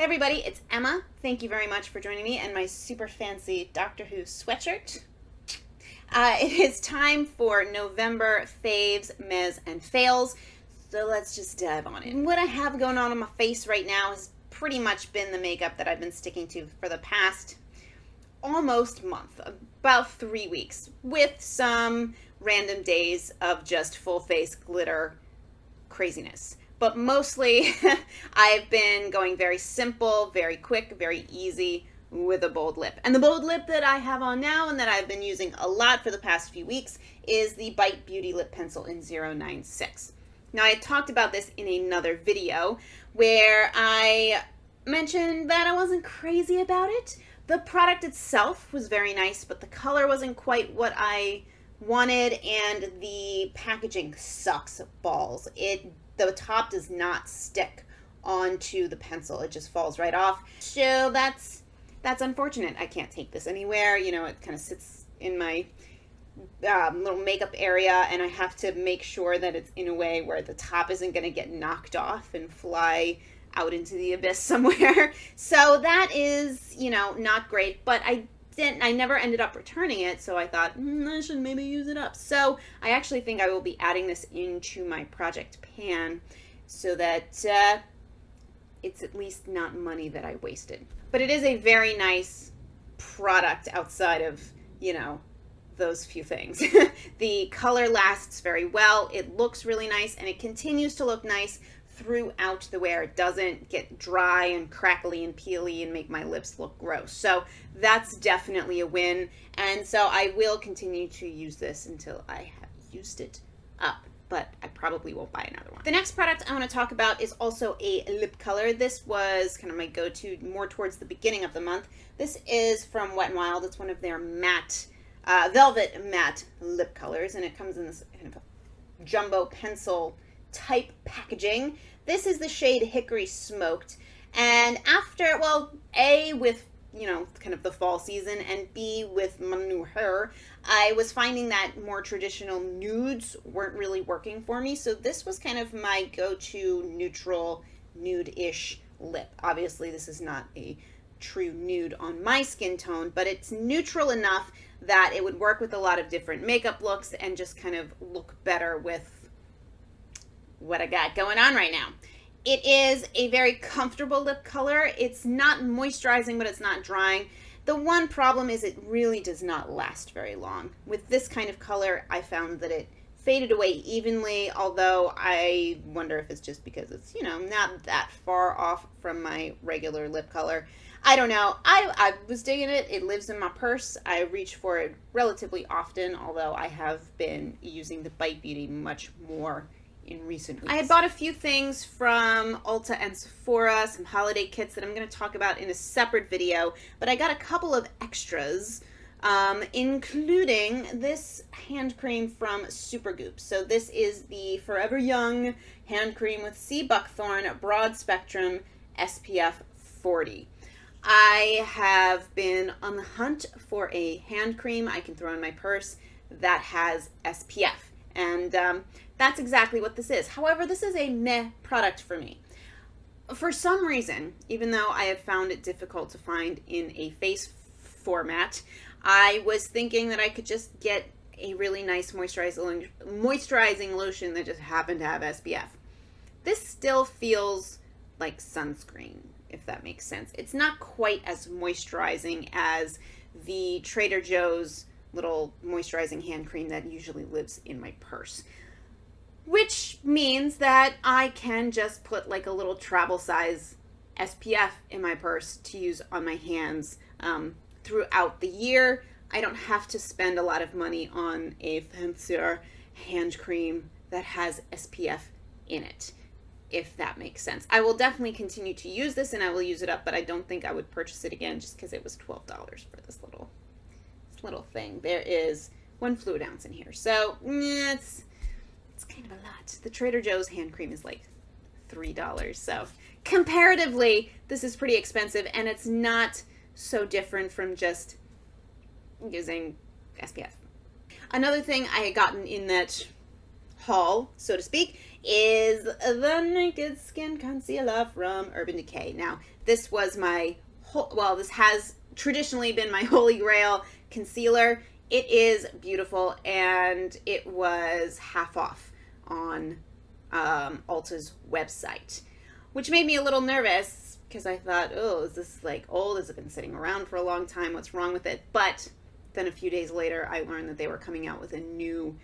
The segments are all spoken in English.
Hey everybody, it's Emma. Thank you very much for joining me and my super fancy Doctor Who sweatshirt. It is time for November faves, mez, and fails. So let's just dive on in. What I have going on my face right now has pretty much been the makeup that I've been sticking to for the past almost month, about 3 weeks, with some random days of just full face glitter craziness. But mostly I've been going very simple, very quick, very easy with a bold lip. And the bold lip that I have on now and that I've been using a lot for the past few weeks is the Bite Beauty Lip Pencil in 096. Now I had talked about this in another video where I mentioned that I wasn't crazy about it. The product itself was very nice, but the color wasn't quite what I wanted, and the packaging sucks balls. The top does not stick onto the pencil. It just falls right off. So that's unfortunate. I can't take this anywhere. You know, it kind of sits in my little makeup area, and I have to make sure that it's in a way where the top isn't going to get knocked off and fly out into the abyss somewhere. So that is, you know, not great, but I never ended up returning it, so I thought, I should maybe use it up. So I actually think I will be adding this into my project pan so that it's at least not money that I wasted. But it is a very nice product outside of, you know, those few things. The color lasts very well, it looks really nice, and it continues to look nice throughout the wear. It doesn't get dry and crackly and peely and make my lips look gross. So that's definitely a win. And so I will continue to use this until I have used it up, but I probably won't buy another one. The next product I want to talk about is also a lip color. This was kind of my go-to more towards the beginning of the month. This is from Wet n Wild. It's one of their matte, velvet matte lip colors, and it comes in this kind of jumbo pencil type packaging. This is the shade Hickory Smoked, and after, well, A, with, you know, kind of the fall season, and B, with my new hair, I was finding that more traditional nudes weren't really working for me, so this was kind of my go-to neutral, nude-ish lip. Obviously, this is not a true nude on my skin tone, but it's neutral enough that it would work with a lot of different makeup looks and just kind of look better with what I got going on right now. It is a very comfortable lip color. It's not moisturizing, but it's not drying. The one problem is it really does not last very long. With this kind of color, I found that it faded away evenly, although I wonder if it's just because it's, you know, not that far off from my regular lip color. I don't know. I was digging it. It lives in my purse. I reach for it relatively often, although I have been using the Bite Beauty much more in recent weeks. I had bought a few things from Ulta and Sephora, some holiday kits that I'm going to talk about in a separate video, but I got a couple of extras, including this hand cream from SuperGoop. So this is the Forever Young hand cream with sea buckthorn broad spectrum SPF 40. I have been on the hunt for a hand cream I can throw in my purse that has SPF. And that's exactly what this is. However, this is a meh product for me. For some reason, even though I have found it difficult to find in a face format, I was thinking that I could just get a really nice moisturizing lotion that just happened to have SPF. This still feels like sunscreen, if that makes sense. It's not quite as moisturizing as the Trader Joe's little moisturizing hand cream that usually lives in my purse, which means that I can just put like a little travel size SPF in my purse to use on my hands throughout the year. I don't have to spend a lot of money on a fancier hand cream that has SPF in it, if that makes sense. I will definitely continue to use this and I will use it up, but I don't think I would purchase it again just because it was $12 for this little thing. There is 1 fluid ounce in here, so it's kind of a lot. The Trader Joe's hand cream is like $3, so comparatively this is pretty expensive, and it's not so different from just using SPF. Another thing I had gotten in that haul, so to speak, is the Naked Skin Concealer from Urban Decay. Now, this was my this has traditionally been my holy grail concealer. It is beautiful, and it was half off on Ulta's website, which made me a little nervous because I thought, oh, is this like old? Has it been sitting around for a long time? What's wrong with it? But then a few days later, I learned that they were coming out with a new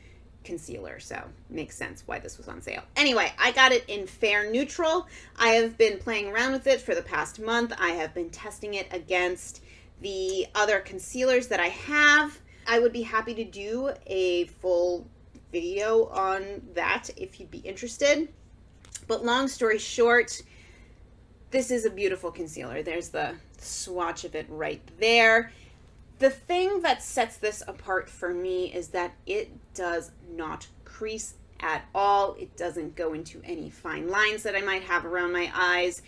concealer, so makes sense why this was on sale. Anyway, I got it in Fair Neutral. I have been playing around with it for the past month. I have been testing it against the other concealers that I have. I would be happy to do a full video on that if you'd be interested. But long story short, this is a beautiful concealer. There's the swatch of it right there. The thing that sets this apart for me is that it does not crease at all. It doesn't go into any fine lines that I might have around my eyes.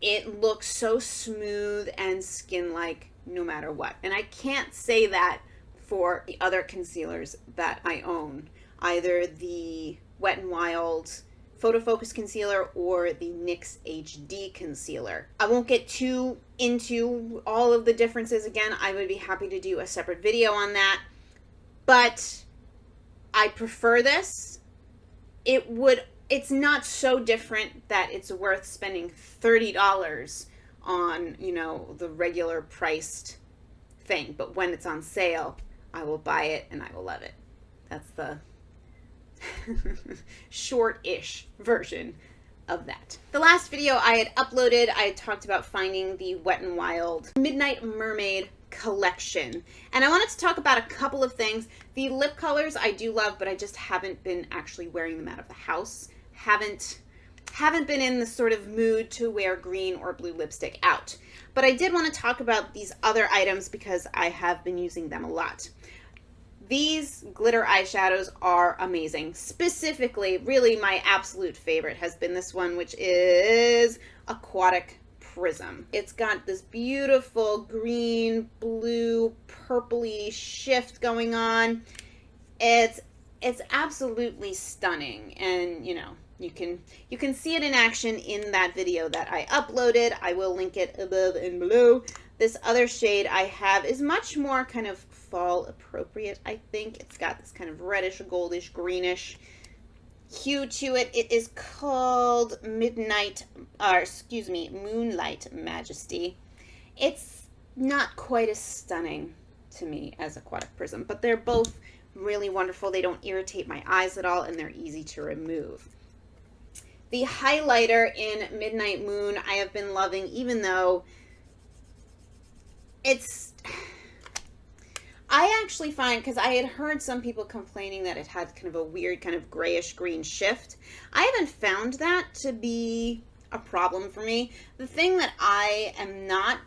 It looks so smooth and skin-like no matter what. And I can't say that for the other concealers that I own, either the Wet n Wild Photo Focus Concealer or the NYX HD Concealer. I won't get too into all of the differences again. I would be happy to do a separate video on that. But I prefer this. It's not so different that it's worth spending $30 on, you know, the regular priced thing. But when it's on sale, I will buy it and I will love it. That's the short-ish version of that. The last video I had uploaded, I had talked about finding the Wet n Wild Midnight Mermaid collection. And I wanted to talk about a couple of things. The lip colors I do love, but I just haven't been actually wearing them out of the house. Haven't been in the sort of mood to wear green or blue lipstick out. But I did want to talk about these other items because I have been using them a lot. These glitter eyeshadows are amazing. Specifically, really my absolute favorite has been this one, which is Aquatic Prism. It's got this beautiful green, blue, purpley shift going on. It's absolutely stunning, and you know, you can see it in action in that video that I uploaded. I will link it above and below. This other shade I have is much more kind of fall appropriate, I think. It's got this kind of reddish, goldish, greenish hue to it. It is called Moonlight Majesty. It's not quite as stunning to me as Aquatic Prism, but they're both really wonderful. They don't irritate my eyes at all, and they're easy to remove. The highlighter in Midnight Moon I have been loving, even though I actually find, because I had heard some people complaining that it had kind of a weird kind of grayish green shift. I haven't found that to be a problem for me. The thing that I am not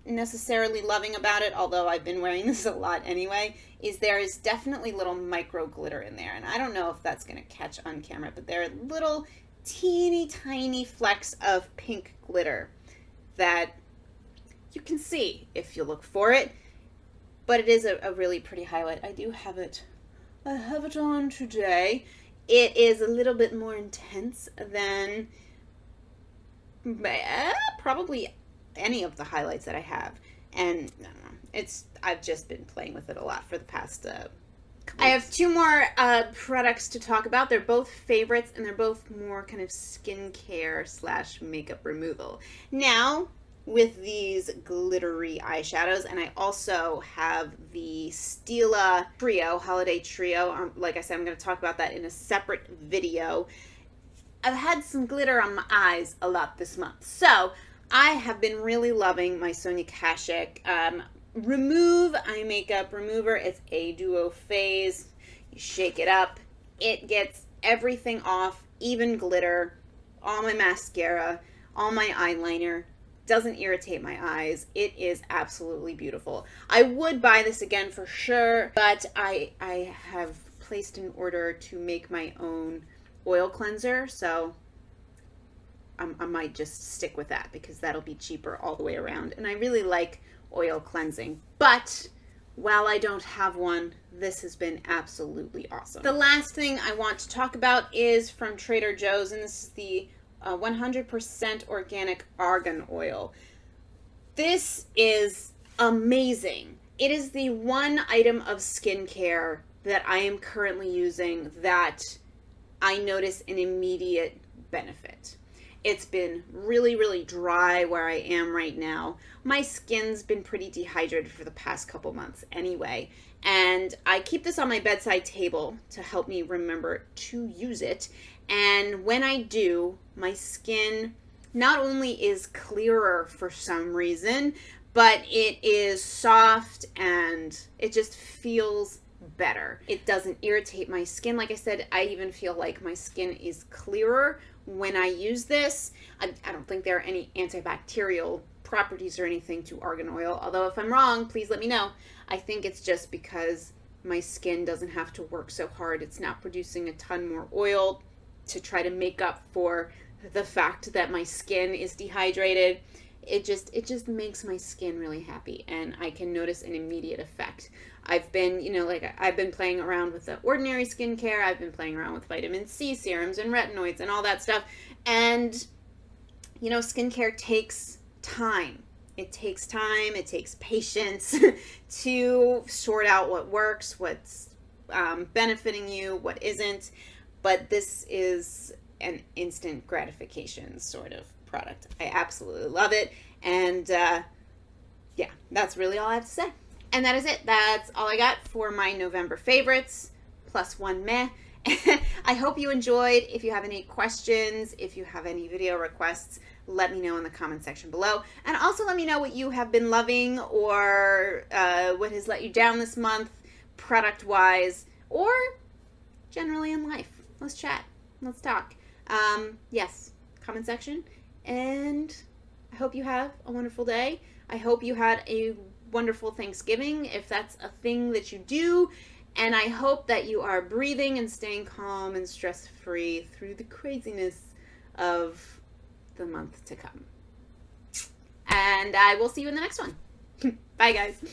necessarily loving about it, although I've been wearing this a lot anyway, is there is definitely little micro glitter in there. And I don't know if that's going to catch on camera, but there are little teeny tiny flecks of pink glitter that you can see if you look for it. But it is a really pretty highlight. I do have it. I have it on today. It is a little bit more intense than probably any of the highlights that I have. And I don't know, I've just been playing with it a lot for the past I have two more products to talk about. They're both favorites, and they're both more kind of skincare / makeup removal. Now, with these glittery eyeshadows, and I also have the Stila Trio, Holiday Trio. Like I said, I'm going to talk about that in a separate video. I've had some glitter on my eyes a lot this month, so I have been really loving my Sonia Kashuk Remove Eye Makeup Remover. It's a duo phase. You shake it up, it gets everything off, even glitter, all my mascara, all my eyeliner. Doesn't irritate my eyes. It is absolutely beautiful. I would buy this again for sure, but I have placed an order to make my own oil cleanser, so I might just stick with that because that'll be cheaper all the way around. And I really like oil cleansing. But while I don't have one, this has been absolutely awesome. The last thing I want to talk about is from Trader Joe's, and this is the 100% organic argan oil. This is amazing. It is the one item of skincare that I am currently using that I notice an immediate benefit. It's been really, really dry where I am right now. My skin's been pretty dehydrated for the past couple months anyway, and I keep this on my bedside table to help me remember to use it. And when I do, my skin not only is clearer for some reason, but it is soft and it just feels better. It doesn't irritate my skin. Like I said, I even feel like my skin is clearer when I use this. I don't think there are any antibacterial properties or anything to argan oil, although if I'm wrong, please let me know. I think it's just because my skin doesn't have to work so hard. It's not producing a ton more oil to try to make up for the fact that my skin is dehydrated. It just makes my skin really happy, and I can notice an immediate effect. I've been, I've been playing around with the ordinary skincare. I've been playing around with vitamin C serums and retinoids and all that stuff. And, skincare takes time. It takes time. It takes patience to sort out what works, what's benefiting you, what isn't. But this is an instant gratification sort of product. I absolutely love it. And yeah, that's really all I have to say. And that is it. That's all I got for my November favorites, plus one meh. I hope you enjoyed. If you have any questions, if you have any video requests, let me know in the comment section below. And also let me know what you have been loving or what has let you down this month, product-wise, or generally in life. Let's chat. Let's talk. Yes, comment section. And I hope you have a wonderful day. I hope you had a wonderful Thanksgiving, if that's a thing that you do. And I hope that you are breathing and staying calm and stress-free through the craziness of the month to come. And I will see you in the next one. Bye, guys.